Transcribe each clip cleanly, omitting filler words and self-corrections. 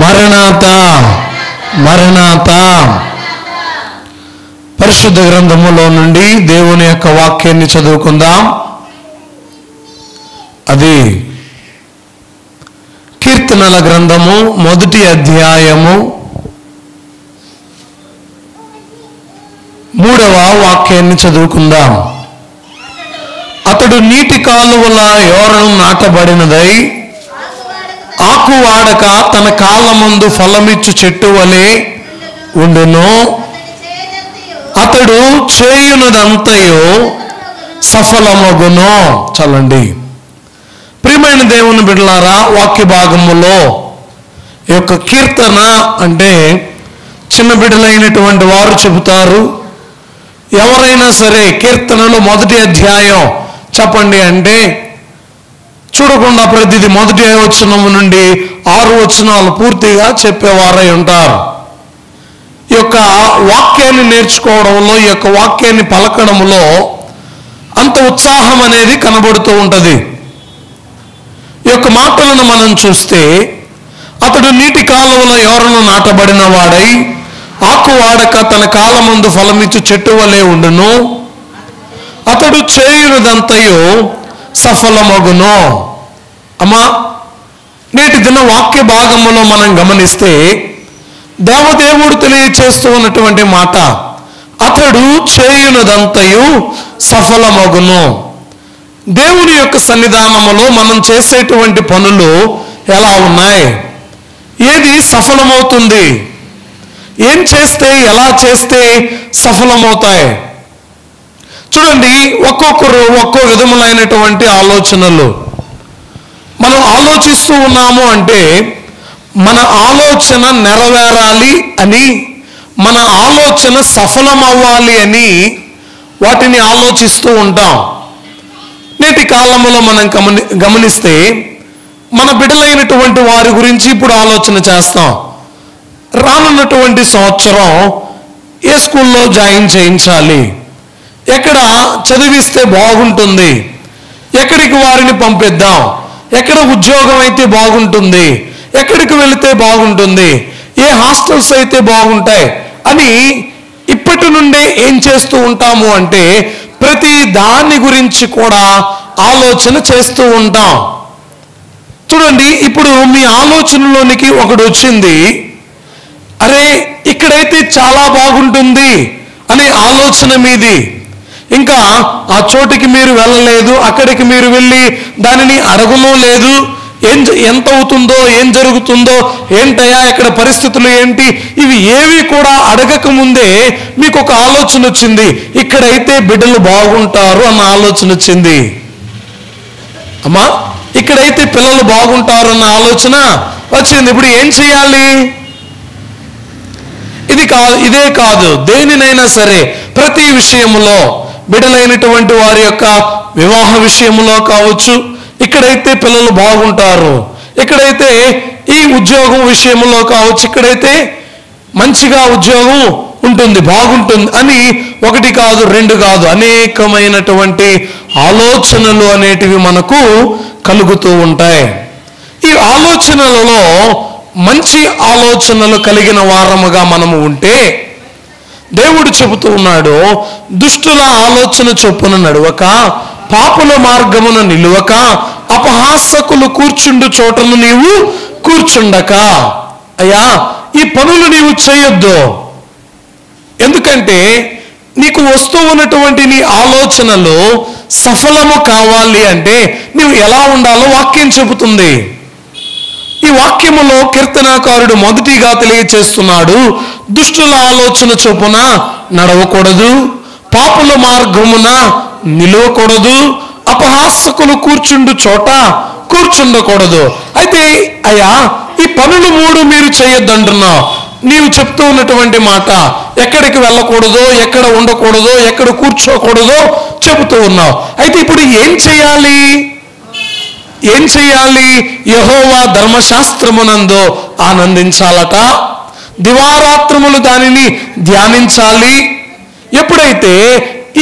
మరణాతా మరణాతా. పరిశుద్ధ గ్రంథములో నుండి దేవుని యొక్క వాక్యాన్ని చదువుకుందాం. అది కీర్తనల గ్రంథము 1వ అధ్యాయము 3వ వాక్యాన్ని చదువుకుందాం. అతడు నీటి కాలువల యోరను నాటబడినదై ఆకు వాడక తన కాళ్ళమందు ఫలమిచ్చు చెట్టు వలె ఉండును. అతడు చేయునదంతయు సఫలమగును. చలండి. ప్రియమైన దేవుని బిడ్డలారా, వాక్య భాగములో ఈ యొక్క కీర్తన అంటే చిన్న బిడ్డలైనటువంటి వారు చెబుతారు. ఎవరైనా సరే కీర్తనలో 1వ అధ్యాయం చెప్పండి అంటే చూడకుండా ప్రతిదీ 1వ వచనము నుండి 6 వచనాలు పూర్తిగా చెప్పేవారై ఉంటారు. ఈ యొక్క వాక్యాన్ని నేర్చుకోవడంలో, ఈ యొక్క వాక్యాన్ని పలకడంలో అంత ఉత్సాహం అనేది కనబడుతూ ఉంటుంది. ఈ యొక్క మాటలను మనం చూస్తే, అతడు నీటి కాలువల యోరను నాటబడిన వాడై ఆకు వాడక తన కాలమందు ఫలమిచ్చు చెట్టు వలె ఉండును. అతడు చేయునదంతయు సఫలమగును. అమ్మా, నేటి దిన వాక్య భాగములో మనం గమనిస్తే దేవదేవుడు తెలియచేస్తూ ఉన్నటువంటి మాట, అతడు చేయునదంతయు సఫలమగును. దేవుని యొక్క సన్నిధానములో మనం చేసేటువంటి పనులు ఎలా ఉన్నాయి? ఏది సఫలమవుతుంది? ఏం చేస్తే, ఎలా చేస్తే సఫలమవుతాయి? చూడండి, ఒక్కొక్కరు ఒక్కో విధములైనటువంటి ఆలోచనలు. మనం ఆలోచిస్తూ ఉన్నాము అంటే మన ఆలోచన నెరవేరాలి అని, మన ఆలోచన సఫలమవ్వాలి అని వాటిని ఆలోచిస్తూ ఉంటాం. నేటి కాలంలో మనం గమనిస్తే మన బిడ్డలైనటువంటి వారి గురించి ఇప్పుడు ఆలోచన చేస్తాం. రానున్నటువంటి సంవత్సరం ఏ స్కూల్లో జాయిన్ చేయించాలి, ఎక్కడ చదివిస్తే బాగుంటుంది, ఎక్కడికి వారిని పంపిద్దాం, ఎక్కడ ఉద్యోగం అయితే బాగుంటుంది, ఎక్కడికి వెళితే బాగుంటుంది, ఏ హాస్టల్స్ అయితే బాగుంటాయి అని ఇప్పటి నుండే ఏం చేస్తూ ఉంటాము అంటే ప్రతి దాని గురించి కూడా ఆలోచన చేస్తూ ఉంటాం. చూడండి, ఇప్పుడు మీ ఆలోచనలోనికి ఒకటి వచ్చింది, అరే ఇక్కడైతే చాలా బాగుంటుంది అనే ఆలోచన మీది. ఇంకా ఆ చోటికి మీరు వెళ్ళలేదు, అక్కడికి మీరు వెళ్ళి దానిని అడగనూ లేదు. ఎంత అవుతుందో, ఏం జరుగుతుందో, ఏంటయ్యా ఇక్కడ పరిస్థితులు ఏంటి, ఇవి ఏవి కూడా అడగక ముందే మీకు ఒక ఆలోచన వచ్చింది, ఇక్కడైతే బిడ్డలు బాగుంటారు అన్న ఆలోచన వచ్చింది. అమ్మా, ఇక్కడైతే పిల్లలు బాగుంటారు అన్న ఆలోచన వచ్చింది. ఇప్పుడు ఏం చేయాలి? ఇదే కాదు, దేనినైనా సరే ప్రతి విషయములో, బిడ్డలైనటువంటి వారి యొక్క వివాహ విషయంలో కావచ్చు, ఇక్కడైతే పిల్లలు బాగుంటారు, ఇక్కడైతే ఈ ఉద్యోగం విషయంలో కావచ్చు, ఇక్కడైతే మంచిగా ఉద్యోగం ఉంటుంది, బాగుంటుంది అని ఒకటి కాదు, రెండు కాదు, అనేకమైనటువంటి ఆలోచనలు అనేటివి మనకు కలుగుతూ ఉంటాయి. ఈ ఆలోచనలలో మంచి ఆలోచనలు కలిగిన వారముగా మనము ఉంటే దేవుడు చెబుతూ ఉన్నాడు, దుష్టుల ఆలోచన చొప్పున నడవక, పాపుల మార్గమున నిలువక, అపహాసకులు కూర్చుండు చోటను నీవు కూర్చుండక. అయ్యా, ఈ పనులు నీవు చేయొద్దు. ఎందుకంటే నీకు వస్తూ ఉన్నటువంటి నీ ఆలోచనలు సఫలము కావాలి అంటే నీవు ఎలా ఉండాలో వాక్యం చెబుతుంది. ఈ వాక్యములో కీర్తనాకారుడు మొదటిగా తెలియచేస్తున్నాడు, దుష్టుల ఆలోచన చొప్పున నడవకూడదు, పాపుల మార్గమున నిలవకూడదు, అపహాసకులు కూర్చుండు చోట కూర్చుండకూడదు. అయితే అయ్యా, ఈ పనులు 3 మీరు చేయొద్దంటున్నావు. నీవు చెప్తూ ఉన్నటువంటి మాట, ఎక్కడికి వెళ్ళకూడదో, ఎక్కడ ఉండకూడదో, ఎక్కడ కూర్చోకూడదో చెబుతూ ఉన్నావు. అయితే ఇప్పుడు ఏం చేయాలి? యెహోవా ధర్మశాస్త్రమునందు ఆనందించాలట, దివారాత్రములు దానిని ధ్యానించాలి. ఎప్పుడైతే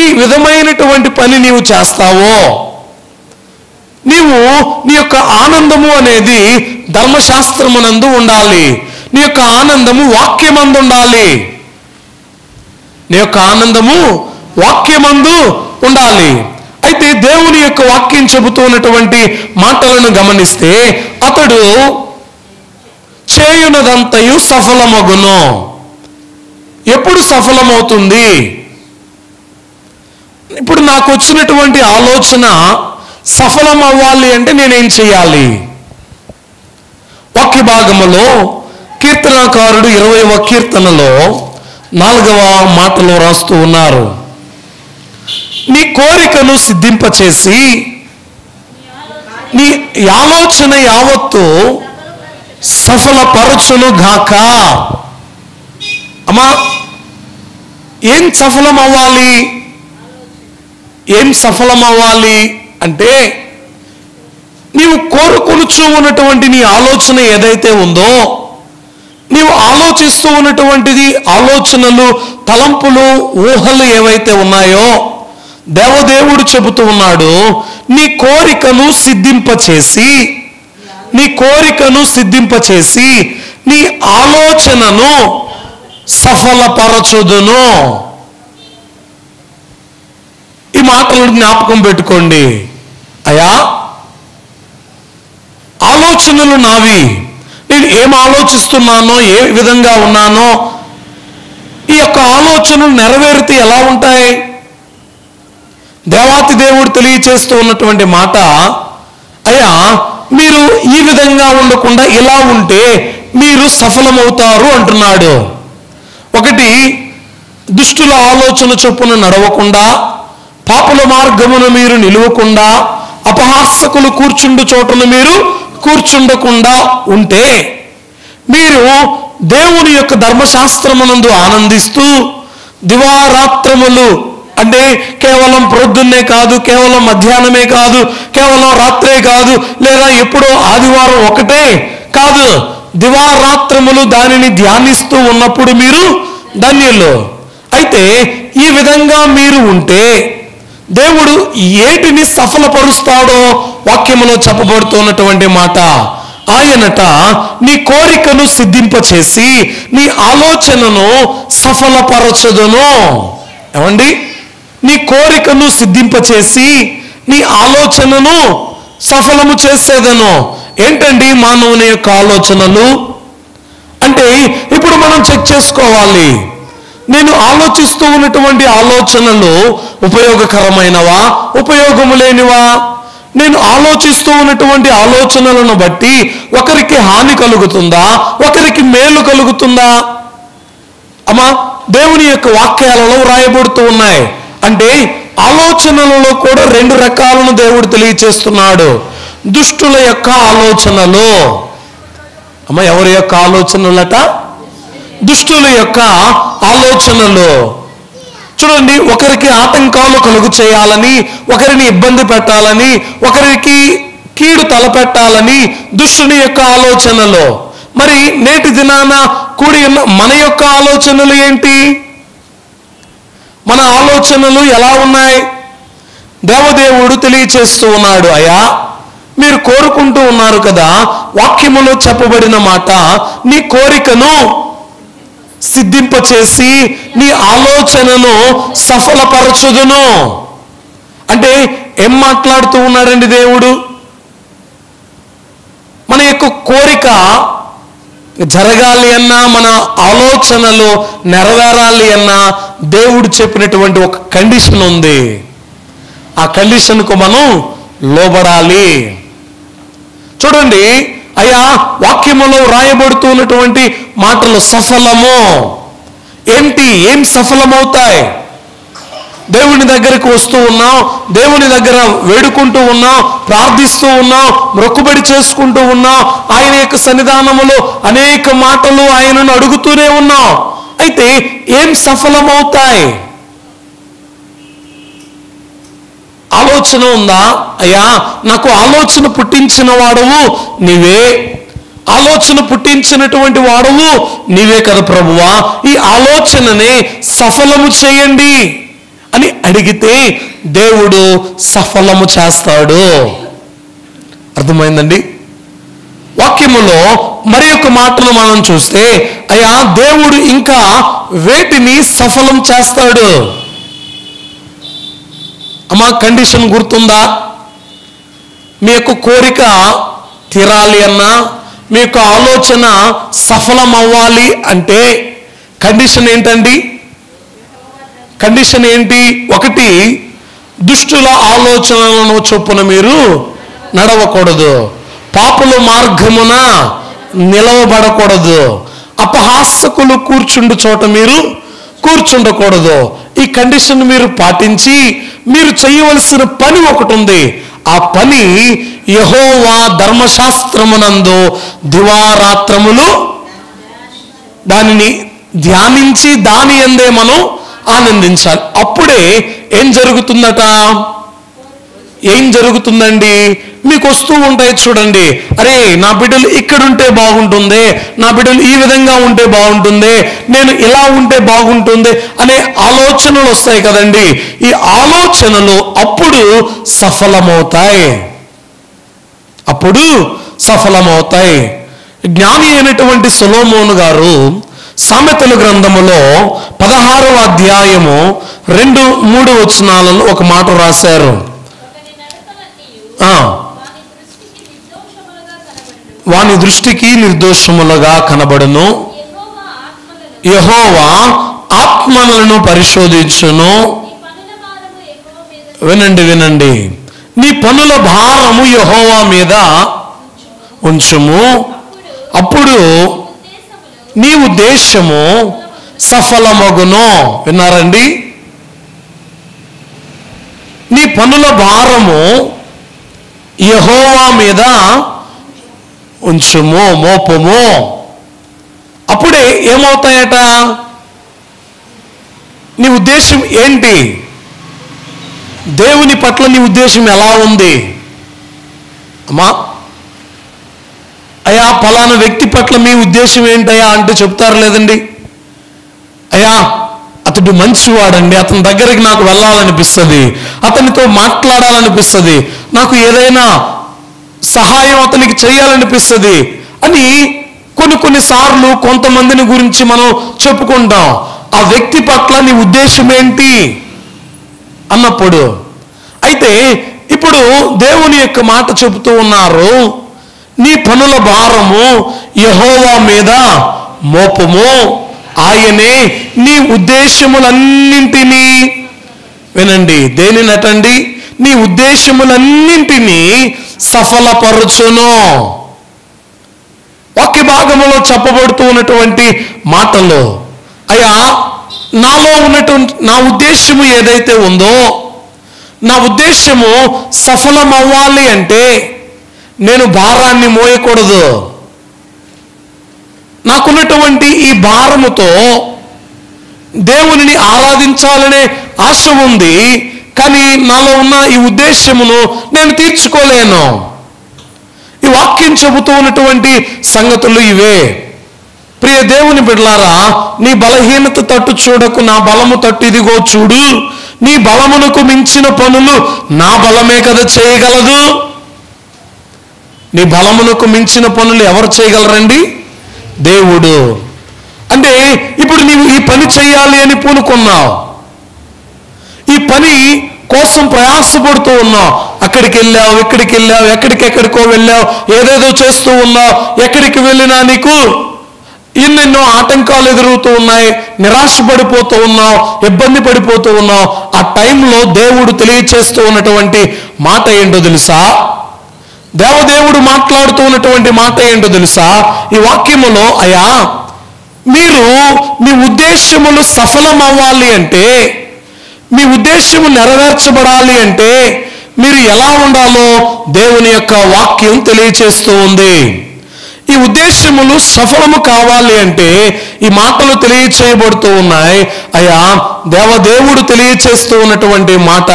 ఈ విధమైనటువంటి పని నీవు చేస్తావో, నీవు నీ యొక్క ఆనందము అనేది ధర్మశాస్త్రమునందు ఉండాలి. నీ యొక్క ఆనందము వాక్యమందు ఉండాలి. నీ యొక్క ఆనందము వాక్యమందు ఉండాలి. అయితే దేవుని యొక్క వాక్యం చెబుతూ ఉన్నటువంటి మాటలను గమనిస్తే, అతడు చేయునదంతయు సఫలమగును. ఎప్పుడు సఫలమవుతుంది? ఇప్పుడు నాకు వచ్చినటువంటి ఆలోచన సఫలం అవ్వాలి అంటే నేనేం చేయాలి? వాక్య భాగములో కీర్తనాకారుడు 20వ కీర్తనలో 4వ మాటలో రాస్తూ ఉన్నారు, నీ కోరికను సిద్ధింపచేసి నీ ఆలోచన యావత్తు సఫలపరచును గాక. అమ్మా, ఏం సఫలం అవ్వాలి? ఏం సఫలం అవ్వాలి అంటే, నీవు కోరుకొనుచూ ఉన్నటువంటి నీ ఆలోచన ఏదైతే ఉందో, నీవు ఆలోచిస్తూ ఉన్నటువంటిది, ఆలోచనలు, తలంపులు, ఊహలు ఏవైతే ఉన్నాయో, దేవదేవుడు చెబుతూ ఉన్నాడు, నీ కోరికను సిద్ధింపచేసి నీ ఆలోచనను సఫలపరచుదును. ఈ మాటలు జ్ఞాపకం పెట్టుకోండి. అయ్యా, ఆలోచనలు నావి, నేను ఏం ఆలోచిస్తున్నానో, ఏ విధంగా ఉన్నానో, ఈ యొక్క ఆలోచనలు నెరవేరితే ఎలా ఉంటాయి? దేవాతి దేవుడు తెలియచేస్తూ ఉన్నటువంటి మాట, అయ్యా మీరు ఈ విధంగా ఉండకుండా ఇలా ఉంటే మీరు సఫలమవుతారు అంటున్నాడు. ఒకటి, దుష్టుల ఆలోచన చొప్పున నడవకుండా, పాపుల మార్గమును మీరు నిలువకుండా, అపహాసకులు కూర్చుండు చోటను మీరు కూర్చుండకుండా ఉంటే, మీరు దేవుని యొక్క ధర్మశాస్త్రమునందు ఆనందిస్తూ దివారాత్రములు, అంటే కేవలం ప్రొద్దున్నే కాదు, కేవలం మధ్యాహ్నమే కాదు, కేవలం రాత్రే కాదు, లేదా ఎప్పుడో ఆదివారం ఒకటే కాదు, దివారాత్రములు దానిని ధ్యానిస్తూ ఉన్నప్పుడు మీరు ధన్యులు. అయితే ఈ విధంగా మీరు ఉంటే దేవుడు ఏటిని సఫలపరుస్తాడో వాక్యములో చెప్పబడుతున్నటువంటి మాట, ఆయనట నీ కోరికను సిద్ధింపచేసి నీ ఆలోచనను సఫలపరచదును. ఏమండి? నీ కోరికను సిద్ధింపచేసి నీ ఆలోచనను సఫలము చేసేదను. ఏంటండి మానవుని యొక్క ఆలోచనలు అంటే? ఇప్పుడు మనం చెక్ చేసుకోవాలి, నేను ఆలోచిస్తూ ఉన్నటువంటి ఆలోచనలు ఉపయోగకరమైనవా, ఉపయోగము లేనివా? నేను ఆలోచిస్తూ ఉన్నటువంటి ఆలోచనలను బట్టి ఒకరికి హాని కలుగుతుందా, ఒకరికి మేలు కలుగుతుందా? అమ్మా, దేవుని యొక్క వాక్యాలలో వ్రాయబడుతూ ఉన్నాయి. అంటే ఆలోచనలలో కూడా 2 రకాలను దేవుడు తెలియచేస్తున్నాడు. దుష్టుల యొక్క ఆలోచనలు. అమ్మ, ఎవరి యొక్క ఆలోచనలట? దుష్టుల యొక్క ఆలోచనలు. చూడండి, ఒకరికి ఆటంకాలు కలుగు చేయాలని, ఒకరిని ఇబ్బంది పెట్టాలని, ఒకరికి కీడు తలపెట్టాలని దుష్టుని యొక్క ఆలోచనలు. మరి నేటి దినాన కూడి ఉన్న మన యొక్క ఆలోచనలు ఏంటి? మన ఆలోచనలు ఎలా ఉన్నాయి? దేవదేవుడు తెలియచేస్తూ ఉన్నాడు, అయ్యా మీరు కోరుకుంటూ ఉన్నారు కదా, వాక్యములో చెప్పబడిన మాట, నీ కోరికను సిద్ధింపచేసి నీ ఆలోచనను సఫలపరచుదును. అంటే ఏం మాట్లాడుతూ ఉన్నాడండి దేవుడు? మన యొక్క కోరిక జరగాలి అన్నా, మన ఆలోచనలు నెరవేరాలి అన్నా దేవుడు చెప్పినటువంటి ఒక కండిషన్ ఉంది. ఆ కండిషన్కు మనం లోబడాలి. చూడండి, అయ్యా వాక్యములో రాయబడుతూ ఉన్నటువంటి మాటలు సఫలము ఏంటి? ఏం సఫలమవుతాయి? దేవుని దగ్గరకు వస్తూ ఉన్నాం, దేవుని దగ్గర వేడుకుంటూ ఉన్నాం, ప్రార్థిస్తూ ఉన్నాం, మొక్కుబడి చేసుకుంటూ ఉన్నాం, ఆయన యొక్క సన్నిధానములో అనేక మాటలు ఆయనను అడుగుతూనే ఉన్నాం. అయితే ఏం సఫలమవుతాయి? ఆలోచన ఉందా? అయ్యా నాకు ఆలోచన పుట్టించిన వాడవు నీవే, ఆలోచన పుట్టించినటువంటి వాడవు నీవే కదా ప్రభువా, ఈ ఆలోచనని సఫలము చేయండి అని అడిగితే దేవుడు సఫలము చేస్తాడు. అర్థమైందండి? వాక్యములో మరి యొక్క మాటను మనం చూస్తే, అయ్యా దేవుడు ఇంకా వేటిని సఫలం చేస్తాడు. అమ్మా, కండిషన్ గుర్తుందా? మీ యొక్క కోరిక తీరాలి అన్నా, మీ యొక్క ఆలోచన సఫలం అవ్వాలి అంటే కండిషన్ ఏంటండి? కండిషన్ ఏంటి? ఒకటి, దుష్టుల ఆలోచనలను చొప్పున మీరు నడవకూడదు, పాపుల మార్గమున నిలవబడకూడదు, అపహాసకులు కూర్చుండు చోట మీరు కూర్చుండకూడదు. ఈ కండిషన్ మీరు పాటించి మీరు చేయవలసిన పని ఒకటి ఉంది. ఆ పని యెహోవా ధర్మశాస్త్రమునందు దివారాత్రములు దానిని ధ్యానించి దాని యందే మనం ఆనందించాలి. అప్పుడే ఏం జరుగుతుందట? ఏం జరుగుతుందండి? మీకు వస్తూ ఉంటాయి చూడండి, అరే నా బిడ్డలు ఇక్కడ ఉంటే బాగుంటుంది, నా బిడ్డలు ఈ విధంగా ఉంటే బాగుంటుంది, నేను ఇలా ఉంటే బాగుంటుంది అనే ఆలోచనలు వస్తాయి కదండి. ఈ ఆలోచనలు అప్పుడు సఫలమవుతాయి. అప్పుడు సఫలమవుతాయి. జ్ఞాని అయినటువంటి సొలొమోను గారు సామెతల గ్రంథములో 16వ అధ్యాయము 2-3 వచనాలలో ఒక మాట రాశారు. వాని దృష్టికి నిర్దోషములుగా కనబడును, యెహోవా ఆత్మలను పరిశోధించును. వినండి వినండి, నీ పనుల భారము యెహోవా మీద ఉంచుము, అప్పుడు నీ ఉద్దేశము సఫలమగును. విన్నారండి? నీ పనుల భారము యెహోవా మీద ఉంచుము, మోపము. అప్పుడే ఏమవుతాయట? నీ ఉద్దేశం ఏంటి? దేవుని పట్ల నీ ఉద్దేశం ఎలా ఉంది? అమ్మా, అయ్యా ఫలానా వ్యక్తి పట్ల మీ ఉద్దేశం ఏంటయ్యా అంటే చెప్తారు లేదండి. అయ్యా అతడు మంచివాడండి, అతని దగ్గరికి నాకు వెళ్ళాలనిపిస్తుంది, అతనితో మాట్లాడాలనిపిస్తుంది, నాకు ఏదైనా సహాయం అతనికి చేయాలనిపిస్తుంది అని కొన్నిసార్లు కొంతమందిని గురించి మనం చెప్పుకుంటాం. ఆ వ్యక్తి పట్ల నీ ఉద్దేశం ఏంటి అన్నప్పుడు, అయితే ఇప్పుడు దేవుని యొక్క మాట చెబుతూ ఉన్నారు, నీ పనుల భారము యెహోవా మీద మోపము, ఆయనే నీ ఉద్దేశములన్నింటినీ, వినండి, దేనినటండి? నీ ఉద్దేశములన్నింటినీ సఫలపరచును. వాక్య భాగములో చెప్పబడుతూ ఉన్నటువంటి మాటలు, అయ్యా నాలో ఉన్నటువంటి నా ఉద్దేశము ఏదైతే ఉందో, నా ఉద్దేశము సఫలమవ్వాలి అంటే నేను భారాన్ని మోయకూడదు. నాకున్నటువంటి ఈ భారముతో దేవునిని ఆరాధించాలనే ఆశ ఉంది, కానీ నాలో ఉన్న ఈ ఉద్దేశమును నేను తీర్చుకోలేను. ఈ వాక్యం చెబుతూ ఉన్నటువంటి సంగతులు ఇవే. ప్రియ దేవుని బిడ్డలారా, నీ బలహీనత తట్టు చూడకు, నా బలము తట్టు ఇదిగో చూడు. నీ బలమునకు మించిన పనులు నా బలమే కదా చేయగలదు. నీ బలమునకు మించిన పనులు ఎవరు చేయగలరండి? దేవుడు. అంటే ఇప్పుడు నీవు ఈ పని చేయాలి అని పూనుకున్నావు, ఈ పని కోసం ప్రయాసపడుతూ ఉన్నావు, అక్కడికి వెళ్ళావు, ఇక్కడికి వెళ్ళావు, ఎక్కడికెక్కడికో వెళ్ళావు, ఏదేదో చేస్తూ ఉన్నావు. ఎక్కడికి వెళ్ళినా నీకు ఎన్నెన్నో ఆటంకాలు ఎదురవుతూ ఉన్నాయి, నిరాశ పడిపోతూ ఉన్నావు, ఇబ్బంది పడిపోతూ ఉన్నావు. ఆ టైంలో దేవుడు తెలియచేస్తూ ఉన్నటువంటి మాట ఏంటో తెలుసా? దేవదేవుడు మాట్లాడుతూ ఉన్నటువంటి మాట ఏంటో తెలుసా? ఈ వాక్యములో, అయ్యా మీరు మీ ఉద్దేశములు సఫలం అవ్వాలి అంటే, మీ ఉద్దేశము నెరవేర్చబడాలి అంటే మీరు ఎలా ఉండాలో దేవుని యొక్క వాక్యం తెలియచేస్తూ ఉంది. ఈ ఉద్దేశములు సఫలము కావాలి అంటే ఈ మాటలు తెలియచేయబడుతూ ఉన్నాయి. అయ్యా దేవదేవుడు తెలియచేస్తూ ఉన్నటువంటి మాట,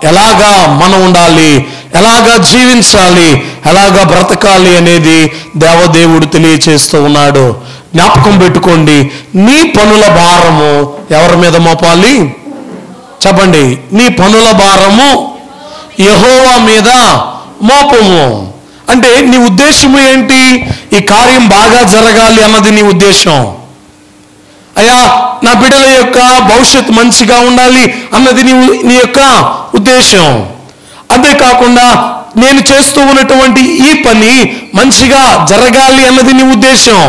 ఎలాగా మనం ఉండాలి, ఎలాగా జీవించాలి, ఎలాగా బ్రతకాలి అనేది దేవదేవుడు తెలియచేస్తూ ఉన్నాడు. జ్ఞాపకం పెట్టుకోండి, నీ పనుల భారము ఎవరి మీద మోపాలి? చెప్పండి. నీ పనుల భారము యెహోవా మీద మోపము. అంటే నీ ఉద్దేశము ఏంటి? ఈ కార్యం బాగా జరగాలి అన్నది నీ ఉద్దేశం. అయ్యా నా బిడ్డల యొక్క భవిష్యత్తు మంచిగా ఉండాలి అన్నది నీ యొక్క ఉద్దేశం. అంతేకాకుండా నేను చేస్తూ ఉన్నటువంటి ఈ పని మంచిగా జరగాలి అన్నది నీ ఉద్దేశం.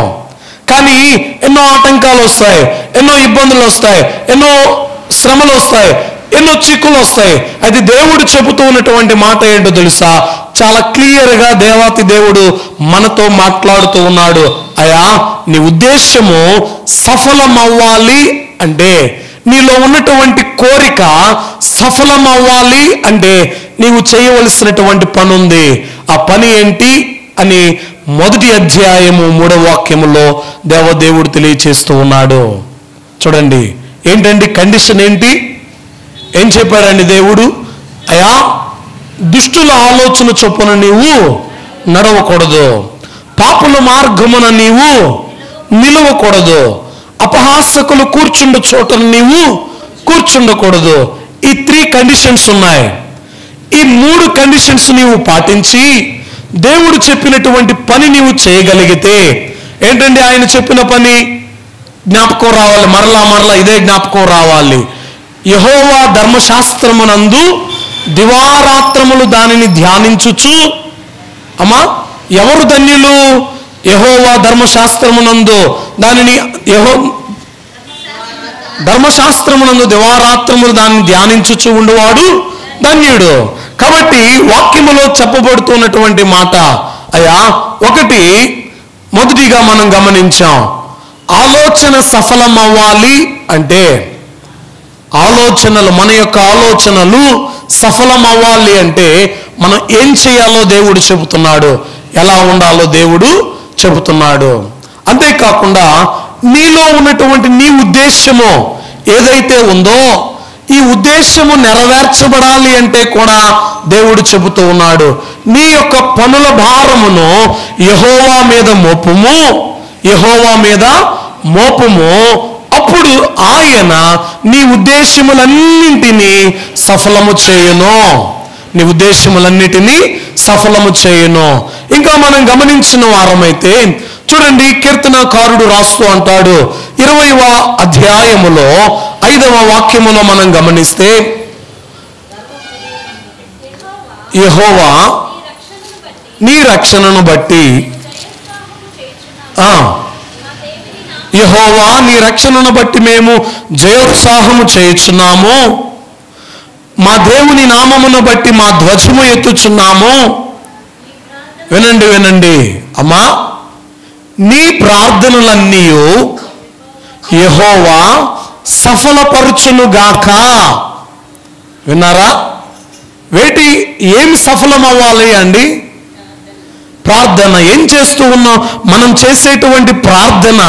కానీ ఎన్నో ఆటంకాలు వస్తాయి, ఎన్నో ఇబ్బందులు వస్తాయి, ఎన్నో శ్రమలు వస్తాయి, ఎన్నో చిక్కులు వస్తాయి. అది దేవుడు చెబుతూ ఉన్నటువంటి మాట ఏంటో తెలుసా? చాలా క్లియర్గా దేవాతి దేవుడు మనతో మాట్లాడుతూ ఉన్నాడు. అయ్యా నీ ఉద్దేశము సఫలమవ్వాలి అంటే, నీలో ఉన్నటువంటి కోరిక సఫలమవ్వాలి అంటే నీవు చేయవలసినటువంటి పని ఉంది. ఆ పని ఏంటి అని 1వ అధ్యాయము 3వ వాక్యములో దేవదేవుడు తెలియచేస్తూ ఉన్నాడు. చూడండి ఏంటండి కండిషన్ ఏంటి? ఏం చెప్పాడండి దేవుడు? అయ్యా దుష్టుల ఆలోచన చొప్పున నీవు నడవకూడదు, పాపుల మార్గమున నీవు నిలవకూడదు, అపహాసకులు కూర్చుండ చోట నీవు కూర్చుండకూడదు. ఈ 3 కండిషన్స్ ఉన్నాయి. ఈ 3 కండిషన్స్ నీవు పాటించి దేవుడు చెప్పినటువంటి పని నీవు చేయగలిగితే ఏంటండి ఆయన చెప్పిన పని? జ్ఞాపకం రావాలి, మరలా ఇదే జ్ఞాపకం రావాలి. యెహోవా ధర్మశాస్త్రమునందు దివారాత్రములు దానిని ధ్యానించుచు. అమ్మా ఎవరు ధన్యులు? యెహోవా ధర్మశాస్త్రమునందు దానిని ధర్మశాస్త్రమునందు దివారాత్రములు దానిని ధ్యానించుచు ఉండేవాడు ధన్యుడు. కాబట్టి వాక్యములో చెప్పబడుతున్నటువంటి మాట అయ్యా మొదటిగా మనం గమనించాం, ఆలోచన సఫలం అవ్వాలి అంటే ఆలోచనలు, మన యొక్క ఆలోచనలు సఫలం అవ్వాలి అంటే మనం ఏం చేయాలో దేవుడు చెబుతున్నాడు, ఎలా ఉండాలో దేవుడు చెబుతున్నాడు. అంతేకాకుండా నీలో ఉన్నటువంటి నీ ఉద్దేశము ఏదైతే ఉందో ఈ ఉద్దేశము నెరవేర్చబడాలి అంటే కూడా దేవుడు చెబుతూ ఉన్నాడు, నీ యొక్క పనుల భారమును యెహోవా మీద మోపుము, యెహోవా మీద మోపుము, అప్పుడు ఆయన నీ ఉద్దేశములన్నింటినీ సఫలము చేయును, నీ ఉద్దేశములన్నిటినీ సఫలము చేయును. ఇంకా మనం గమనించిన వారమైతే చూడండి, కీర్తనకారుడు రాస్తూ అంటాడు 20వ అధ్యాయములో 5వ వాక్యములో మనం గమనిస్తే, యెహోవా నీ రక్షణను బట్టి యెహోవా నీ రక్షణను బట్టి మేము జయోత్సాహము చేయుచున్నాము, మా దేవుని నామమును బట్టి మా ధ్వజము ఎత్తుచున్నాము. వినండి అమ్మా, నీ ప్రార్థనలన్నీ యెహోవా సఫలపరచునుగాక. విన్నారా? ఏమి సఫలం అవ్వాలి అండి? ప్రార్థన. ఏం చేస్తూ ఉన్నాం? మనం చేసేటువంటి ప్రార్థన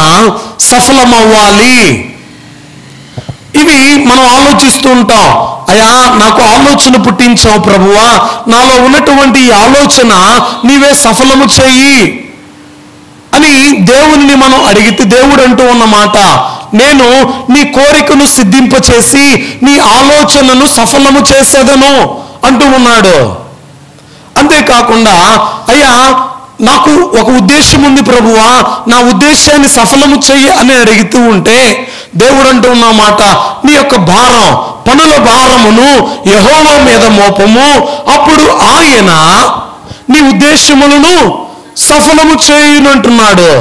సఫలం అవ్వాలి. ఇవి మనం ఆలోచిస్తూ ఉంటాం, అయ్యా నాకు ఆలోచన పుట్టించావు ప్రభువా, నాలో ఉన్నటువంటి ఈ ఆలోచన నీవే సఫలము చేయి అని దేవుని మనం అడిగితే దేవుడు అంటూ ఉన్నమాట, నేను నీ కోరికను సిద్ధింపచేసి నీ ఆలోచనను సఫలము చేసేదను అంటూ ఉన్నాడు. అంతేకాకుండా అయ్యా నాకు ఒక ఉద్దేశం ఉంది ప్రభువా, నా ఉద్దేశాన్ని సఫలము చెయ్యి అని అడుగుతూ ఉంటే దేవుడు అంటూ ఉన్నమాట, నీ యొక్క భారం, పనుల భారమును యెహోవా మీద మోపము, అప్పుడు ఆయన నీ ఉద్దేశములను సఫలము చేయునంటున్నాడు.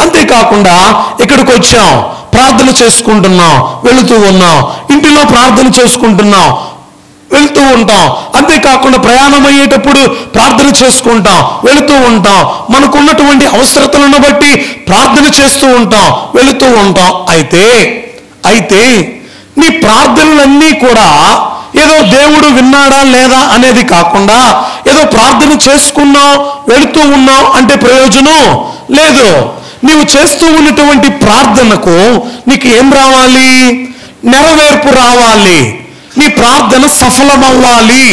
అంతేకాకుండా ఇక్కడికి వచ్చాం, ప్రార్థన చేసుకుంటున్నాం, వెళుతూ ఉన్నాం, ఇంటిలో ప్రార్థన చేసుకుంటున్నాం, వెళుతూ ఉంటాం. అంతేకాకుండా ప్రయాణం అయ్యేటప్పుడు ప్రార్థన చేసుకుంటాం, వెళుతూ ఉంటాం, మనకున్నటువంటి అవసరతలను బట్టి ప్రార్థన చేస్తూ ఉంటాం, వెళుతూ ఉంటాం. అయితే నీ ప్రార్థనలన్నీ కూడా ఏదో దేవుడు విన్నాడా లేదా అనేది కాకుండా ఏదో ప్రార్థన చేసుకున్నాం వెళుతూ ఉన్నాం అంటే ప్రయోజనం లేదు. నీవు చేస్తూ ఉన్నటువంటి ప్రార్థనకు నీకు ఏం రావాలి? నెరవేర్పు రావాలి, నీ ప్రార్థన సఫలమవ్వాలి.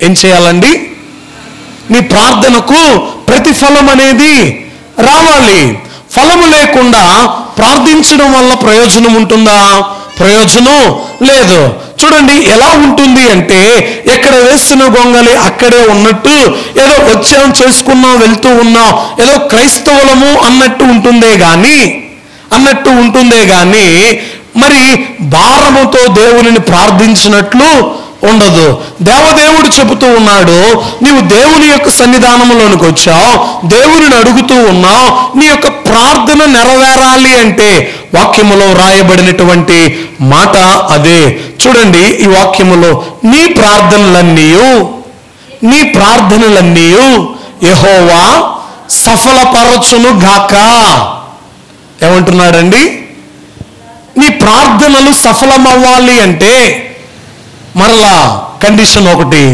ఏం చేయాలండి? నీ ప్రార్థనకు ప్రతిఫలం అనేది రావాలి. ఫలము లేకుండా ప్రార్థించడం వల్ల ప్రయోజనం ఉంటుందా? ప్రయోజనం లేదు. చూడండి ఎలా ఉంటుంది అంటే, ఎక్కడ వేసిన గొంగలి అక్కడే ఉన్నట్టు, ఏదో వచ్చాం చేసుకున్నాం వెళ్తూ ఉన్నాం, ఏదో క్రైస్తవులము అన్నట్టు ఉంటుందే గాని మరి భారముతో దేవునిని ప్రార్థించినట్లు ఉండదు. దేవదేవుడు చెబుతూ ఉన్నాడు, నీవు దేవుని యొక్క సన్నిధానంలోనికి వచ్చావు, దేవునిని అడుగుతూ ఉన్నావు, నీ యొక్క ప్రార్థన నెరవేరాలి అంటే వాక్యములో రాయబడినటువంటి మాట అదే. చూడండి ఈ వాక్యములో, నీ ప్రార్థనలన్నీ యెహోవా సఫలపరచును గాక. ఏమంటున్నాడండి? నీ ప్రార్థనలు సఫలమవ్వాలి అంటే మరలా కండిషన్ ఒకటి.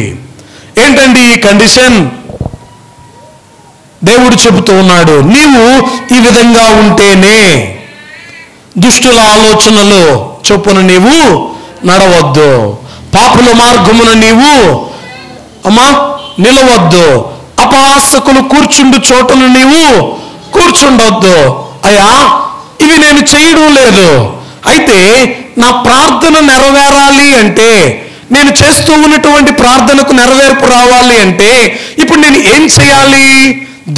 ఏంటండి ఈ కండిషన్? దేవుడు చెబుతూ ఉన్నాడు, నీవు ఈ విధంగా ఉంటేనే, దుష్టుల ఆలోచనలు చొప్పున నీవు నడవద్దు, పాపుల మార్గమున నీవు నిలవద్దు, అపహాసకులు కూర్చుండు చోటును నీవు కూర్చుండొద్దు. అయ్యా, ఇవి నేను చేయడం లేదు, అయితే నా ప్రార్థన నెరవేరాలి అంటే, నేను చేస్తూ ఉన్నటువంటి ప్రార్థనకు నెరవేర్పు రావాలి అంటే ఇప్పుడు నేను ఏం చేయాలి?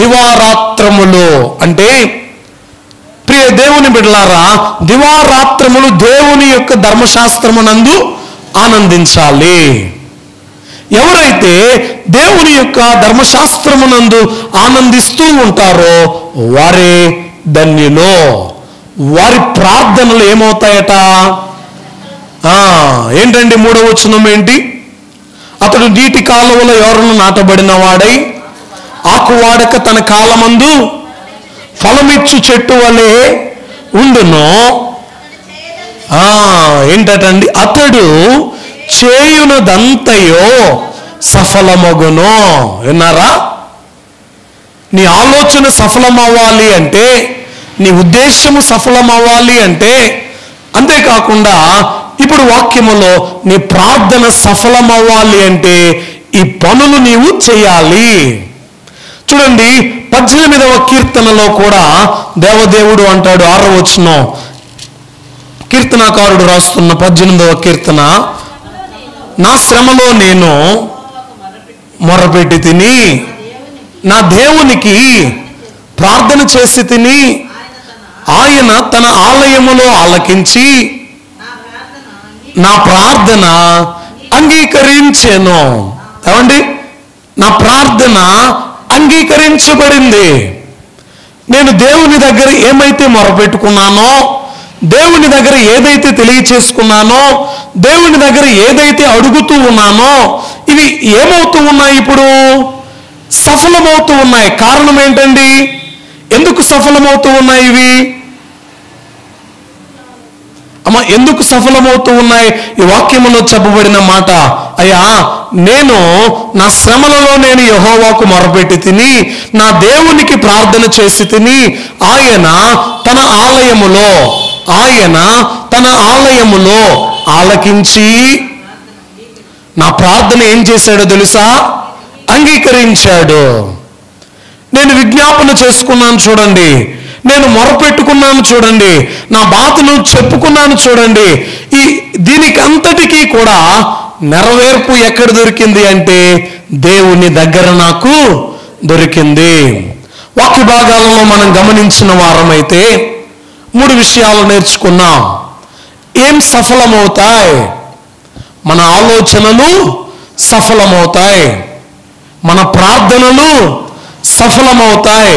దివారాత్రములు అంటే, ప్రియ దేవుని బిడ్డలారా, దివారాత్రములు దేవుని యొక్క ధర్మశాస్త్రమునందు ఆనందించాలి. ఎవరైతే దేవుని యొక్క ధర్మశాస్త్రమునందు ఆనందిస్తూ ఉంటారో వారే ధన్యులు. వారి ప్రార్థనలు ఏమవుతాయట? ఏంటండి 3వ వచనం ఏంటి? అతడు నీటి కాలువలో ఎవరನ್ನು నాటబడిన వాడై ఆకువాడక తన కాలమందు ఫలమిచ్చు చెట్టు వలె ఉండును. ఏంటండి? అతడు చేయునదంతయో సఫలమగును. విన్నారా? నీ ఆలోచన సఫలమవ్వాలి అంటే, నీ ఉద్దేశము సఫలమవ్వాలి అంటే, అంతేకాకుండా ఇప్పుడు వాక్యములో నీ ప్రార్థన సఫలమవ్వాలి అంటే ఈ పనులు నీవు చేయాలి. చూడండి 18వ కీర్తనలో కూడా దేవదేవుడు అంటాడు, 6వ వచనం, కీర్తనాకారుడు రాస్తున్న 18వ కీర్తన, నా శ్రమలో నేను మొరపెట్టి తిని, నా దేవునికి ప్రార్థన చేసి తిని, ఆయన తన ఆలయములో ఆలకించి నా ప్రార్థన అంగీకరించెను. ఏమండి? నా ప్రార్థన అంగీకరించబడింది. నేను దేవుని దగ్గర ఏమైతే మొరపెట్టుకున్నానో, దేవుని దగ్గర ఏదైతే తెలియచేసుకున్నానో, దేవుని దగ్గర ఏదైతే అడుగుతూ ఉన్నానో, ఇవి ఏమవుతూ ఉన్నాయి? ఇప్పుడు సఫలమవుతూ ఉన్నాయి. కారణం ఏంటండి? ఎందుకు సఫలమవుతూ ఉన్నాయి ఇవి? ఎందుకు సఫలమవుతూ ఉన్నాయి? ఈ వాక్యములో చెప్పబడిన మాట, అయ్యా, నేను నా శ్రమలలో నేను యెహోవాకు మొరపెట్టి తిని, నా దేవునికి ప్రార్థన చేసి తిని, ఆయన తన ఆలయములో ఆలకించి నా ప్రార్థన ఏం చేశాడో తెలుసా? అంగీకరించాడు. నేను విజ్ఞాపన చేసుకున్నాను చూడండి, నేను మొరపెట్టుకున్నాను చూడండి, నా బాధను చెప్పుకున్నాను చూడండి. దీనికి అంతటికీ కూడా నెరవేర్పు ఎక్కడ దొరికింది అంటే దేవుని దగ్గర నాకు దొరికింది. వాక్య భాగాలలో మనం గమనించిన వారమైతే 3 విషయాలు నేర్చుకున్నాం. ఏం సఫలమవుతాయి? మన ఆలోచనలు సఫలమవుతాయి, మన ప్రార్థనలు సఫలమవుతాయి,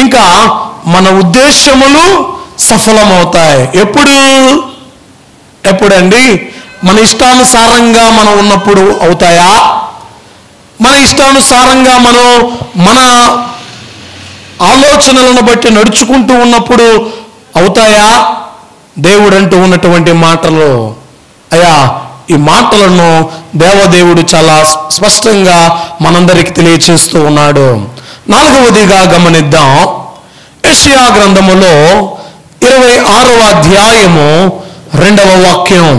ఇంకా మన ఉద్దేశములు సఫలమవుతాయి. ఎప్పుడండి? మన ఇష్టానుసారంగా మనం ఉన్నప్పుడు అవుతాయా? మన ఇష్టానుసారంగా మన ఆలోచనలను బట్టి నడుచుకుంటూ ఉన్నప్పుడు అవుతాయా? దేవుడు అంటూ ఉన్నటువంటి మాటలు, అయ్యా, ఈ మాటలను దేవదేవుడు చాలా స్పష్టంగా మనందరికి తెలియచేస్తూ ఉన్నాడు. 4వదిగా గమనిద్దాం. యెషయా గ్రంథములో 26వ అధ్యాయము 2వ వాక్యం.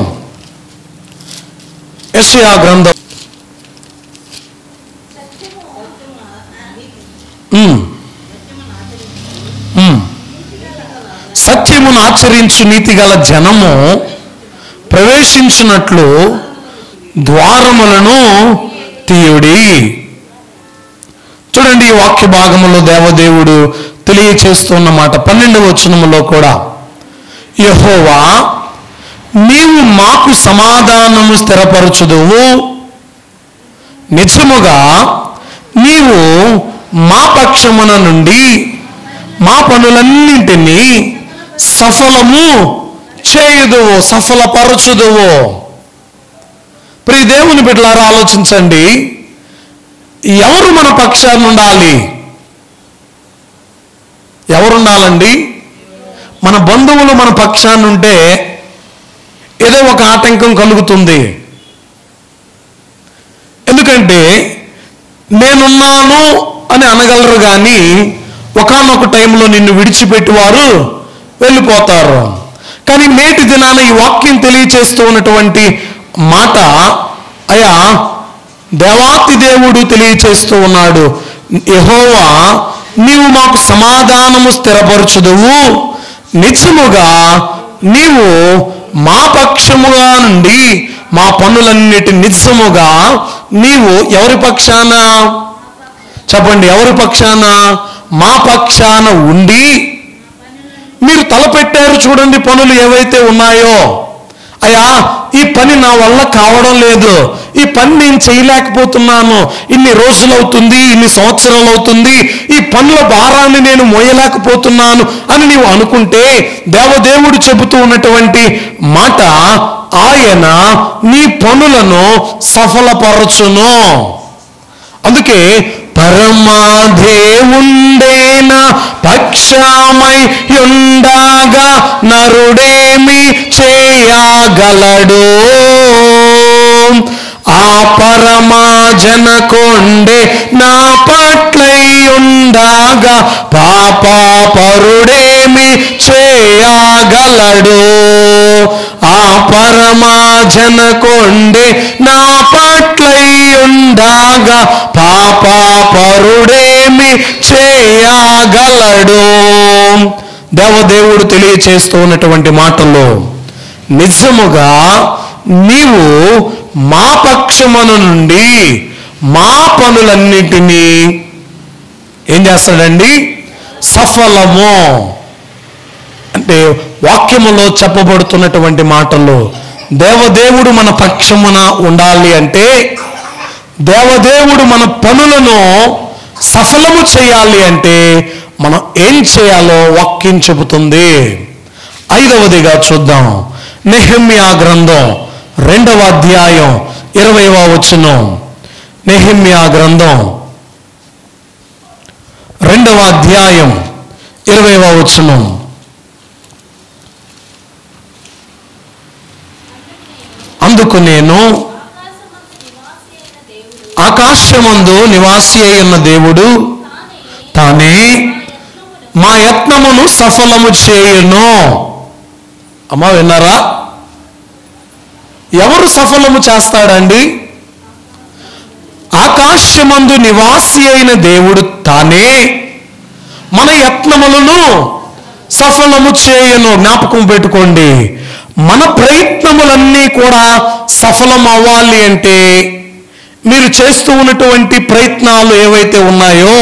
యెషయా గ్రంథం సత్యమును ఆచరించు నీతిగల జనము ప్రవేశించినట్లు ద్వారములను తీయుడి. చూడండి, ఈ వాక్య భాగములో దేవదేవుడు తెలియచేస్తున్న మాట 12వ వచనములో కూడా, యెహోవా నీవు మాకు సమాధానము స్థిరపరచుదువు, నిజముగా నీవు మా పక్షమున నుండి మా పనులన్నింటినీ సఫలము చేయుదువు, సఫలపరచుదువు. ప్రియ దేవుని బిడ్డలారా, ఆలోచించండి, ఎవరు మన పక్షాన ఉండాలి? ఎవరుండాలండి? మన బంధువులు మన పక్షాన ఉంటే ఏదో ఒక ఆటంకం కలుగుతుంది. ఎందుకంటే నేనున్నాను అని అనగలరు, కానీ ఒకానొక టైంలో నిన్ను విడిచిపెట్టి వారు వెళ్ళిపోతారు. కానీ నేటి దినాన ఈ వాక్యం తెలియచేస్తూ ఉన్నటువంటి మాట, అయ్యా దేవాతి దేవుడు తెలియచేస్తూ ఉన్నాడు, యెహోవా నీవు మాకు సమాధానము స్థిరపరచుదువు, నిజముగా నీవు మా పక్షముగా నుండి మా పనులన్నిటి నిజముగా నీవు ఎవరి పక్షాన? చెప్పండి, ఎవరి పక్షాన? మా పక్షాన ఉండి మీరు తలపెట్టారు. చూడండి, పనులు ఏవైతే ఉన్నాయో, అయ్యా ఈ పని నా వల్ల కావడం లేదు, ఈ పని నేను చేయలేకపోతున్నాను, ఇన్ని రోజులు అవుతుంది, ఇన్ని సంవత్సరాలు అవుతుంది, ఈ పనుల భారాన్ని నేను మోయలేకపోతున్నాను అని నీవు అనుకుంటే, దేవదేవుడు చెబుతూ ఉన్నటువంటి మాట, ఆయన నీ పనులను సఫలపరచును. అందుకే పరమాదేవుండేన పక్షమై ఉండగా నరుడేమి చేయగలడు? ఆ పరమాజనకొండే నా పట్లై ఉండగా పాపపరుడేమి చేయగలడు? ఆ పరమాజనకొండే నా పట్లై ఉండగా పాపపరుడేమి చేయగలడు? దేవదేవుడు తెలియచేస్తూ ఉన్నటువంటి మాటల్లో, నిజముగా నీవు మా పక్షమున నుండి మా పనులన్నిటినీ ఏం చేస్తాడండి? సఫలము. అంటే వాక్యములో చెప్పబడుతున్నటువంటి మాటల్లో, దేవదేవుడు మన పక్షమున ఉండాలి అంటే, దేవదేవుడు మన పనులను సఫలము చేయాలి అంటే మనం ఏం చేయాలో వాక్యం చెబుతుంది. 5వదిగా చూద్దాం, నెహెమ్యా గ్రంథం 2వ అధ్యాయం 20వ వచనం. నెహెమ్యా గ్రంథం 2వ అధ్యాయం 20వ వచనం. అందుకు నేను, ఆకాశమందు నివాసి అయిన దేవుడు తానే మా యత్నమును సఫలము చేయును. అమ్మా విన్నారా? ఎవరు సఫలము చేస్తాడండి? ఆకాశమందు నివాసి అయిన దేవుడు తానే మన యత్నములను సఫలము చేయును. జ్ఞాపకం పెట్టుకోండి, మన ప్రయత్నములన్నీ కూడా సఫలం అవ్వాలి అంటే, మీరు చేస్తూ ఉన్నటువంటి ప్రయత్నాలు ఏవైతే ఉన్నాయో,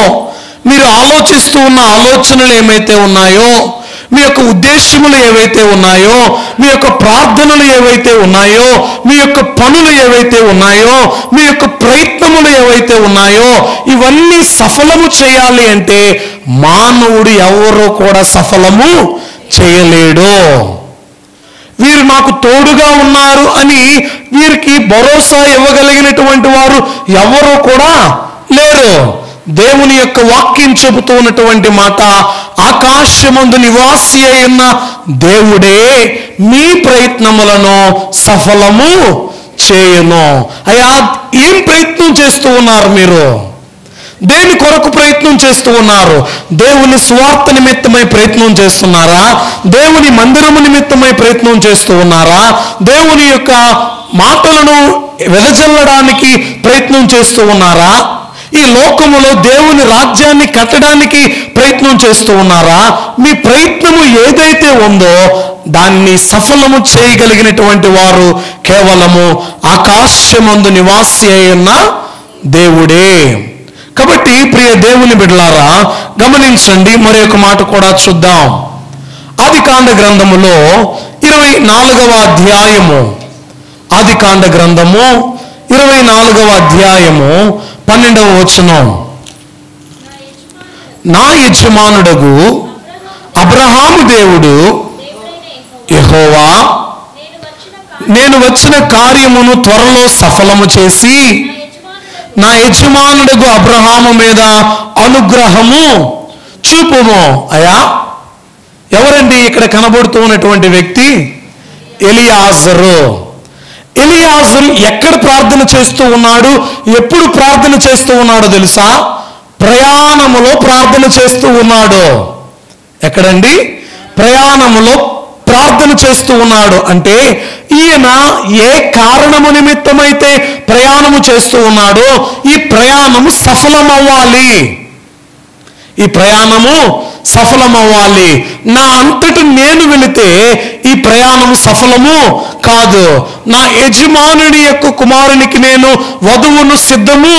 మీరు ఆలోచిస్తూ ఉన్న ఆలోచనలు ఏమైతే ఉన్నాయో, మీ యొక్క ఉద్దేశములు ఏవైతే ఉన్నాయో, మీ యొక్క ప్రార్థనలు ఏవైతే ఉన్నాయో, మీ యొక్క పనులు ఏవైతే ఉన్నాయో, మీ యొక్క ప్రయత్నములు ఏవైతే ఉన్నాయో, ఇవన్నీ సఫలము చేయాలి అంటే మానవుడు ఎవరో కూడా సఫలము చేయలేడు. వీరు నాకు తోడుగా ఉన్నారు అని వీరికి భరోసా ఇవ్వగలిగినటువంటి వారు ఎవరో కూడా లేరు. దేవుని యొక్క వాక్యం చెబుతూ ఉన్నటువంటి మాట, ఆకాశమందు నివాసి అయిన దేవుడే మీ ప్రయత్నములను సఫలము చేయును. అయ్యా, ఏం ప్రయత్నం చేస్తూ ఉన్నారు మీరు? దేని కొరకు ప్రయత్నం చేస్తూ ఉన్నారు? దేవుని స్వార్థ నిమిత్తమై ప్రయత్నం చేస్తున్నారా? దేవుని మందిరము నిమిత్తమై ప్రయత్నం చేస్తూ ఉన్నారా? దేవుని యొక్క మాటలను వెదజల్లడానికి ప్రయత్నం చేస్తూ ఉన్నారా? ఈ లోకములో దేవుని రాజ్యాన్ని కట్టడానికి ప్రయత్నం చేస్తూ ఉన్నారా? మీ ప్రయత్నము ఏదైతే ఉందో దాన్ని సఫలము చేయగలిగినటువంటి వారు కేవలము ఆకాశమందు నివాసి అయిన దేవుడే. కాబట్టి ప్రియ దేవుని బిడ్డలారా గమనించండి, మరి ఒక మాట కూడా చూద్దాం. ఆదికాండ గ్రంథములో 24వ అధ్యాయము, ఆదికాండ గ్రంథము 24వ అధ్యాయము 12వ వచనం. నా యజమానుడగు అబ్రహాము దేవుడు యెహోవా నేను వచ్చిన కార్యమును త్వరలో సఫలము చేసి నా యజమానుడగు అబ్రహాము మీద అనుగ్రహము చూపుము. అయా, ఎవరండి ఇక్కడ కనబడుతూ ఉన్నటువంటి వ్యక్తి? ఎలియాజరు. ఎలియాజరు ఎక్కడ ప్రార్థన చేస్తూ ఉన్నాడు, ఎప్పుడు ప్రార్థన చేస్తూ ఉన్నాడో తెలుసా? ప్రయాణములో ప్రార్థన చేస్తూ ఉన్నాడు. ఎక్కడండి? ప్రయాణములో ప్రార్థన చేస్తూ ఉన్నాడు. అంటే ఈయన ఏ కారణము నిమిత్తమైతే ప్రయాణము చేస్తూ ఉన్నాడో ఈ ప్రయాణము సఫలమవ్వాలి, ఈ ప్రయాణము సఫలమవ్వాలి. నా అంతటి నేను వెళితే ఈ ప్రయాణము సఫలము కాదు. నా యజమానుడి యొక్క కుమారునికి నేను వధువును సిద్ధము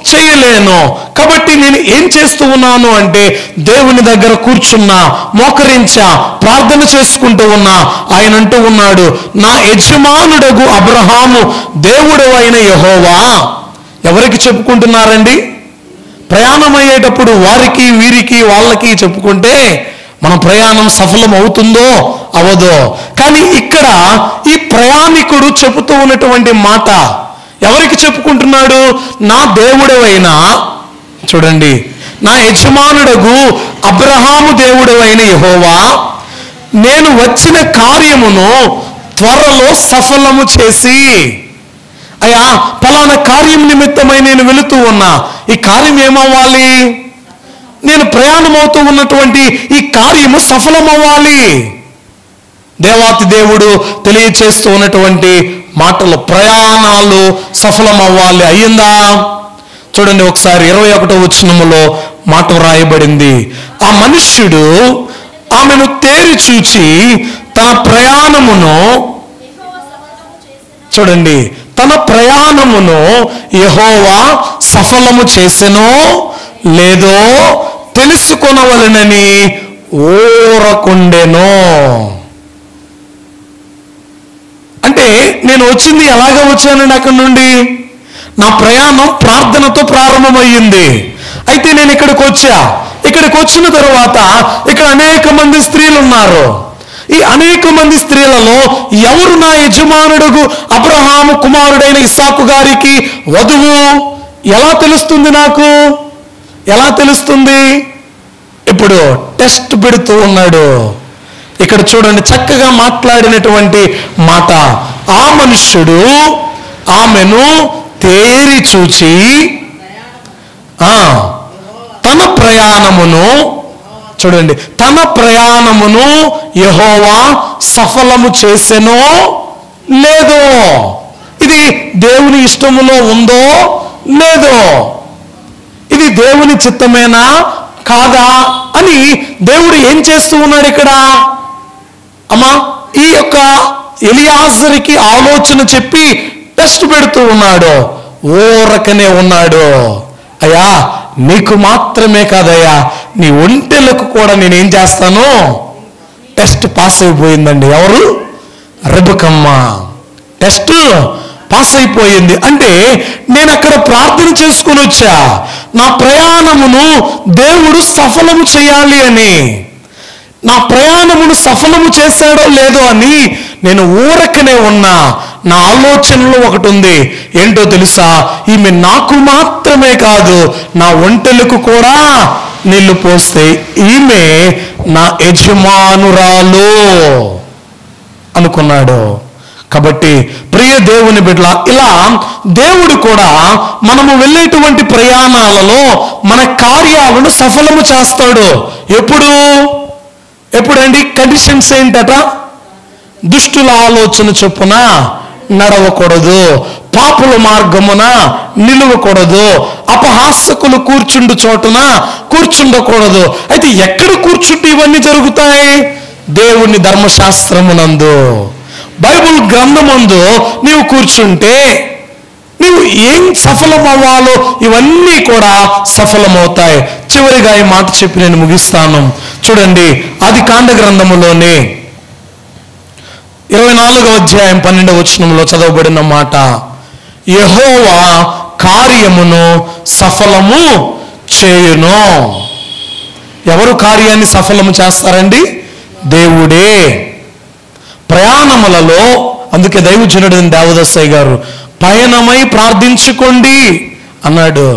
చేయలేను. కాబట్టి నేను ఏం చేస్తూ ఉన్నాను అంటే దేవుని దగ్గర కూర్చున్నా, మోకరించా, ప్రార్థన చేసుకుంటూ ఉన్నా. ఆయన అంటూ ఉన్నాడు, నా యజమానుడగు అబ్రహాము దేవుడు అయిన యెహోవా. ఎవరికి చెప్పుకుంటున్నారండి? ప్రయాణం అయ్యేటప్పుడు వారికి వీరికి వాళ్ళకి చెప్పుకుంటే మన ప్రయాణం సఫలం అవుతుందో అవదో. కానీ ఇక్కడ ఈ ప్రయాణికుడు చెబుతూ ఉన్నటువంటి మాట ఎవరికి చెప్పుకుంటున్నాడు? నా దేవుడవైన, చూడండి, నా యజమానుడగు అబ్రహాము దేవుడు అయిన యెహోవా నేను వచ్చిన కార్యమును త్వరలో సఫలము చేసి. అయ్యా, ఫలానా కార్యం నిమిత్తమై నేను వెళుతూ ఉన్నా, ఈ కార్యం ఏమవ్వాలి? నేను ప్రయాణం అవుతూ ఉన్నటువంటి ఈ కార్యము సఫలమవ్వాలి. దేవాతి దేవుడు తెలియచేస్తూ ఉన్నటువంటి మాటలు, ప్రయాణాలు సఫలమవ్వాలి. అయ్యిందా? చూడండి ఒకసారి 21వ వచనములో మాట వ్రాయబడింది, ఆ మనుష్యుడు ఆమెను తేరి చూచి తన ప్రయాణమును, చూడండి, తన ప్రయాణమును యెహోవా సఫలము చేసెనో లేదో తెలుసుకొనవలెనని ఊరకుండెను. అంటే నేను వచ్చింది ఎలాగ వచ్చానండి? అక్కడి నుండి నా ప్రయాణం ప్రార్థనతో ప్రారంభమయ్యింది. అయితే నేను ఇక్కడికి వచ్చా. ఇక్కడికి వచ్చిన తరువాత ఇక్కడ అనేక మంది స్త్రీలు ఉన్నారు. ఈ అనేక మంది స్త్రీలలో ఎవరు నా యజమానుడుగు అబ్రహాము కుమారుడైన ఇస్సాకు గారికి వధువు ఎలా తెలుస్తుంది? నాకు ఎలా తెలుస్తుంది? ఇప్పుడు టెస్ట్ పెడుతూ ఉన్నాడు. ఇక్కడ చూడండి, చక్కగా మాట్లాడినటువంటి మాట. ఆ మనుష్యుడు ఆమెను తేరి చూచి తన ప్రయాణమును, చూడండి, తన ప్రయాణమును యెహోవా సఫలము చేసెనో లేదో, ఇది దేవుని ఇష్టములో ఉందో లేదో, ఇది దేవుని చిత్తమేనా కాదా అని దేవుడు ఏం చేస్తూ ఉన్నాడు ఇక్కడ? అమ్మా, ఈ యొక్క ఎలియాజరుకి ఆలోచన చెప్పి టెస్ట్ పెడుతూ ఉన్నాడు. ఊరకనే ఉన్నాడు. అయ్యా, నీకు మాత్రమే కాదయ్యా, నీ ఒంటెలకు కూడా నేనేం చేస్తాను? టెస్ట్ పాస్ అయిపోయిందండి. ఎవరు? రెబెకమ్మ టెస్ట్ పాస్ అయిపోయింది. అంటే నేను అక్కడ ప్రార్థన చేసుకుని వచ్చా, నా ప్రయాణమును దేవుడు సఫలము చేయాలి అని. నా ప్రయాణమును సఫలము చేశాడో లేదో అని నేను ఊరకనే ఉన్నా. నా ఆలోచనలో ఒకటి ఉంది, ఏంటో తెలుసా? ఈమె నాకు మాత్రమే కాదు, నా ఒంటెలకు కూడా నీళ్లు పోస్తే ఈమె నా యజమానురాలు అనుకున్నాడు. కాబట్టి ప్రియ దేవుని బిడ్డల, ఇలా దేవుడు కూడా మనము వెళ్ళేటువంటి ప్రయాణాలలో మన కార్యాలను సఫలము చేస్తాడు. ఎప్పుడండి? కండిషన్స్ ఏంటట? దుష్టుల ఆలోచన చొప్పున నడవకూడదు, పాపుల మార్గమున నిలువకూడదు, అపహాసకులు కూర్చుండు చోటున కూర్చుండకూడదు. అయితే ఎక్కడ కూర్చుంటే ఇవన్నీ జరుగుతాయి? దేవుని ధర్మశాస్త్రమునందు, బైబిల్ గ్రంథమందు నీవు కూర్చుంటే నీవు ఏం సఫలమవ్వాలో ఇవన్నీ కూడా సఫలమవుతాయి. చివరిగా ఈ మాట చెప్పి నేను ముగిస్తాను. చూడండి, ఆదికాండ గ్రంథములోనే 24వ అధ్యాయం 12వ వచనంలో చదవబడిన మాట, యెహోవా కార్యమును సఫలము చేయును. ఎవరు కార్యాన్ని సఫలము చేస్తారండి? దేవుడే. ప్రయాణములలో, అందుకే దైవజనుడు దావీదస్సయ్య గారు పయనమై ప్రార్థించుకోండి అన్నాడు.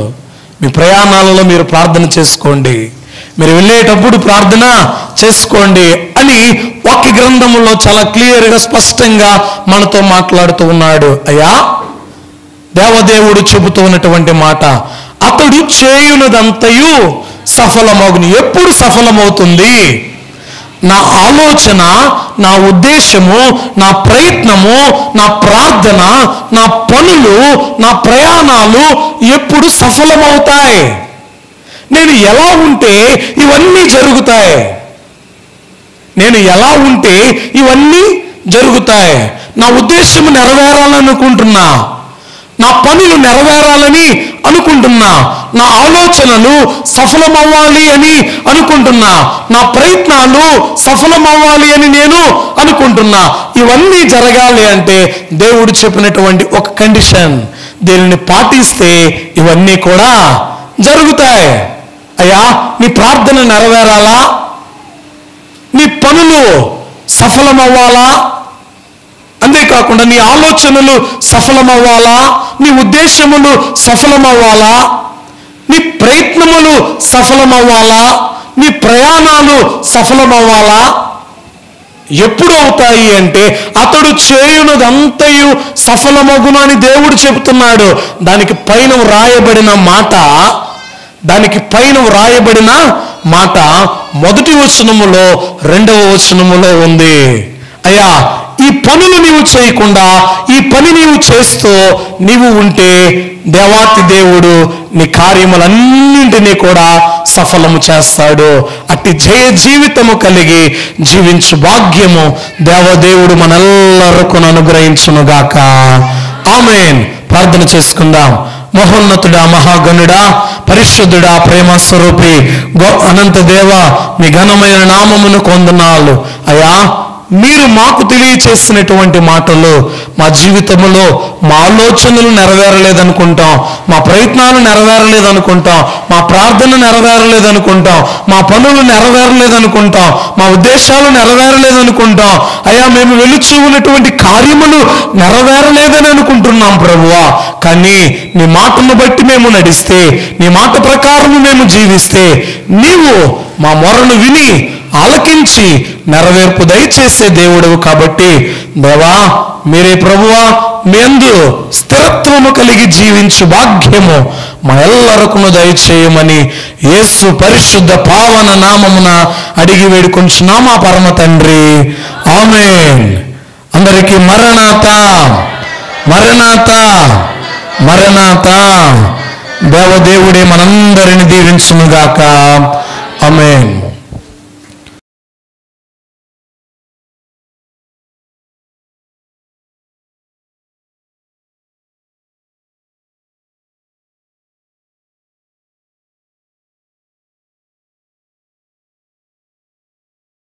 మీ ప్రయాణాలలో మీరు ప్రార్థన చేసుకోండి, మీరు వెళ్ళేటప్పుడు ప్రార్థన చేసుకోండి అని వాక్య గ్రంథములో చాలా క్లియర్గా స్పష్టంగా మనతో మాట్లాడుతూ ఉన్నాడు. అయ్యా, దేవదేవుడు చెబుతూ ఉన్నటువంటి మాట, అతడు చేయునదంతయు సఫలమగును. ఎప్పుడు సఫలమవుతుంది? నా ఆలోచన, నా ఉద్దేశము, నా ప్రయత్నము, నా ప్రార్థన, నా పనులు, నా ప్రయాణాలు ఎప్పుడు సఫలమవుతాయి? నేను ఎలా ఉంటే ఇవన్నీ జరుగుతాయి. నేను ఎలా ఉంటే ఇవన్నీ జరుగుతాయి. నా ఉద్దేశము నెరవేరాలనుకుంటున్నా, నా పనులు నెరవేరాలని అనుకుంటున్నా, నా ఆలోచనలు సఫలమవ్వాలి అని అనుకుంటున్నా, నా ప్రయత్నాలు సఫలమవ్వాలి అని నేను అనుకుంటున్నా. ఇవన్నీ జరగాలి అంటే దేవుడు చెప్పినటువంటి ఒక కండిషన్, దీనిని పాటిస్తే ఇవన్నీ కూడా జరుగుతాయి. అయ్యా, నీ ప్రార్థన నెరవేరాలా? నీ పనులు సఫలమవ్వాలా? అంతేకాకుండా నీ ఆలోచనలు సఫలమవ్వాలా? నీ ఉద్దేశములు సఫలమవ్వాలా? నీ ప్రయత్నములు సఫలమవ్వాలా? నీ ప్రయాణాలు సఫలమవ్వాలా? ఎప్పుడు అవుతాయి అంటే అతడు చేయునదంతయు సఫలమగును అని దేవుడు చెబుతున్నాడు. దానికి పైన వ్రాయబడిన మాట మొదటి వచనములో 2వ వచనములో ఉంది. అయ్యా, ఈ పనులు నీవు చేయకుండా ఈ పని నీవు చేస్తూ నీవు ఉంటే దేవాతి దేవుడు నీ కార్యములన్నింటినీ కూడా సఫలము చేస్తాడు. అట్టి జయ జీవితము కలిగి జీవించు భాగ్యము దేవదేవుడు మనెల్లరకు అనుగ్రహించునుగాక. ఆమేన్. ప్రార్థన చేసుకుందాం. మహోన్నతుడా, మహాగణుడా, పరిశుద్ధుడా, ప్రేమ స్వరూపి, అనంత దేవ, మీ ఘనమైన నామమును వందనాలు. అయ్యా, మీరు మాకు తెలియచేసినటువంటి మాటలు మా జీవితంలో మా ఆలోచనలు నెరవేరలేదనుకుంటాం, మా ప్రయత్నాలు నెరవేరలేదనుకుంటాం, మా ప్రార్థన నెరవేరలేదనుకుంటాం, మా పనులు నెరవేరలేదనుకుంటాం, మా ఉద్దేశాలు నెరవేరలేదనుకుంటాం. అయ్యా, మేము వెలుచు ఉన్నటువంటి కార్యములు నెరవేరలేదని అనుకుంటున్నాం ప్రభువా. కానీ నీ మాటను బట్టి మేము నడిస్తే, నీ మాట ప్రకారం మేము జీవిస్తే, నీవు మా మొరను విని ఆలకించి నెరవేర్పు దయచేసే దేవుడు కాబట్టి దేవా, మీరే ప్రభువా, మీ యందు స్థిరత్వము కలిగి జీవించు భాగ్యము మా ఎల్లరకును దయచేయమని యేసు పరిశుద్ధ పావన నామమున అడిగి వేడుకొంచున్నాం మా పరమ తండ్రి. ఆమేన్. అందరికీ మరణాత, మరణాత, మరణాత. దేవదేవుడే మనందరిని దీవించునుగాక. ఆమేన్.